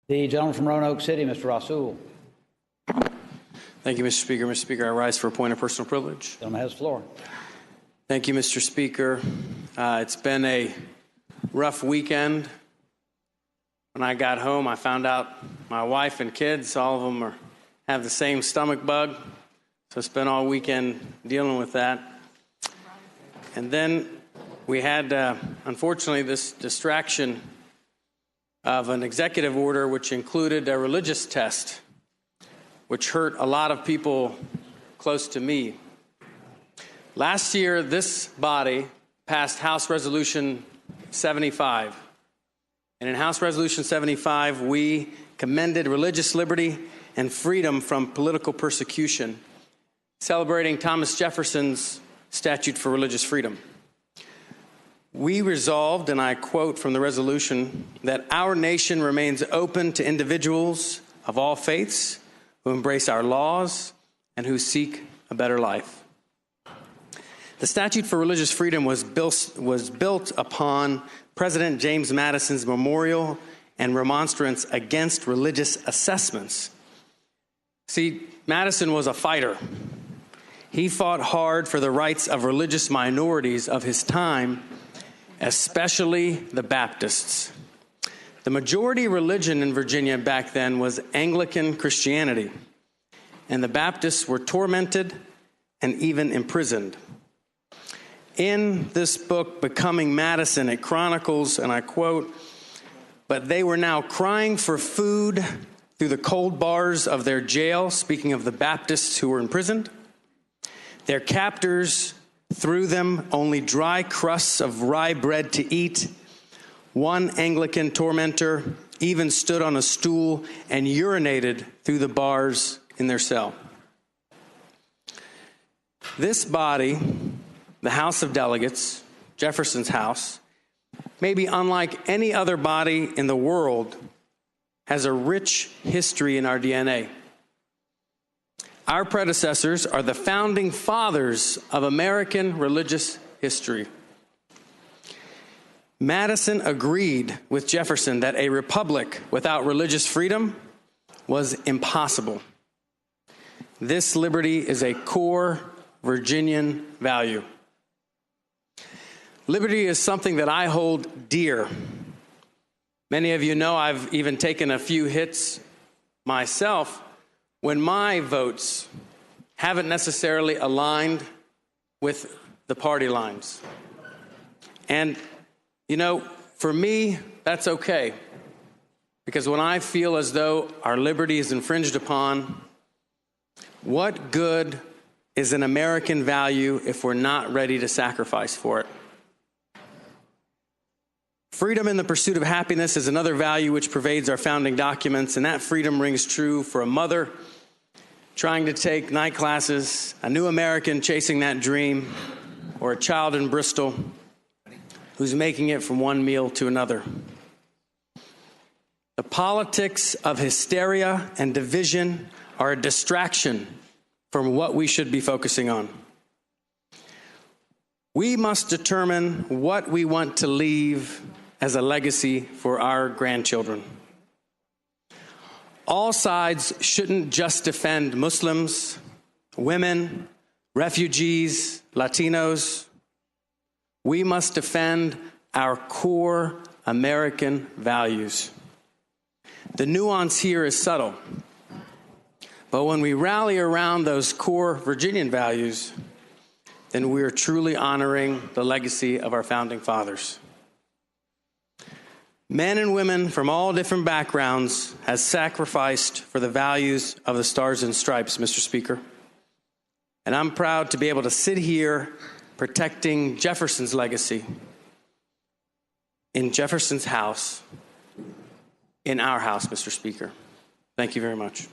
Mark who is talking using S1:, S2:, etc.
S1: The gentleman from Roanoke City, Mr. Rasoul.
S2: Thank you, Mr. Speaker. Mr. Speaker, I rise for a point of personal privilege.
S1: The gentleman has the floor.
S2: Thank you, Mr. Speaker. It's been a rough weekend. When I got home, I found out my wife and kids, all of them have the same stomach bug. So I spent all weekend dealing with that. And then we had, unfortunately, this distraction of an executive order which included a religious test, which hurt a lot of people close to me. Last year, this body passed House Resolution 75. And in House Resolution 75, we commended religious liberty and freedom from political persecution, celebrating Thomas Jefferson's statute for religious freedom. We resolved, and I quote from the resolution, that our nation remains open to individuals of all faiths who embrace our laws and who seek a better life. The statute for religious freedom was built upon President James Madison's memorial and remonstrance against religious assessments. See, Madison was a fighter. He fought hard for the rights of religious minorities of his time, especially the Baptists. The majority religion in Virginia back then was Anglican Christianity, and the Baptists were tormented and even imprisoned. In this book, Becoming Madison, it chronicles, and I quote, "But they were now crying for food through the cold bars of their jail," speaking of the Baptists who were imprisoned. "Their captors threw them only dry crusts of rye bread to eat. One Anglican tormentor even stood on a stool and urinated through the bars in their cell." This body, the House of Delegates, Jefferson's house, maybe unlike any other body in the world, has a rich history in our DNA. Our predecessors are the founding fathers of American religious history. Madison agreed with Jefferson that a republic without religious freedom was impossible. This liberty is a core Virginian value. Liberty is something that I hold dear. Many of you know I've even taken a few hits myself when my votes haven't necessarily aligned with the party lines. And, you know, for me, that's okay. Because when I feel as though our liberty is infringed upon, what good is an American value if we're not ready to sacrifice for it? Freedom in the pursuit of happiness is another value which pervades our founding documents, and that freedom rings true for a mother trying to take night classes, a new American chasing that dream, or a child in Bristol who's making it from one meal to another. The politics of hysteria and division are a distraction from what we should be focusing on. We must determine what we want to leave as a legacy for our grandchildren. All sides shouldn't just defend Muslims, women, refugees, Latinos. We must defend our core American values. The nuance here is subtle, but when we rally around those core Virginian values, then we are truly honoring the legacy of our founding fathers. Men and women from all different backgrounds has sacrificed for the values of the Stars and Stripes, Mr. Speaker. And I'm proud to be able to sit here protecting Jefferson's legacy in Jefferson's house, in our house, Mr. Speaker. Thank you very much.